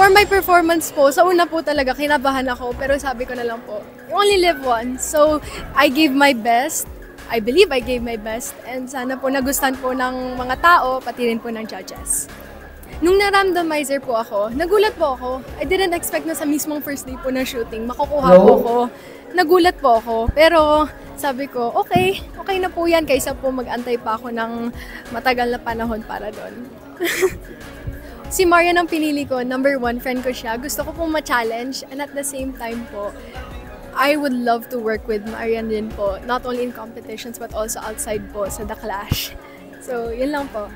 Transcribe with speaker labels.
Speaker 1: For my performance po, sa una po talaga, kinabahan ako. Pero sabi ko na lang po, you only live once. So, I gave my best. I believe I gave my best. And sana po nagustuhan po ng mga tao, pati rin po ng judges. Nung na-randomizer po ako, nagulat po ako. I didn't expect na sa mismong first day po ng shooting, makukuha po ako. Nagulat po ako. Pero sabi ko, okay na po yan kaysa po mag-antay pa ako ng matagal na panahon para doon. Si Marian ang pinili ko, number 1, friend ko siya. Gusto ko pong ma-challenge and at the same time po, I would love to work with Marian din po. Not only in competitions but also outside po sa The Clash. So, yun lang po.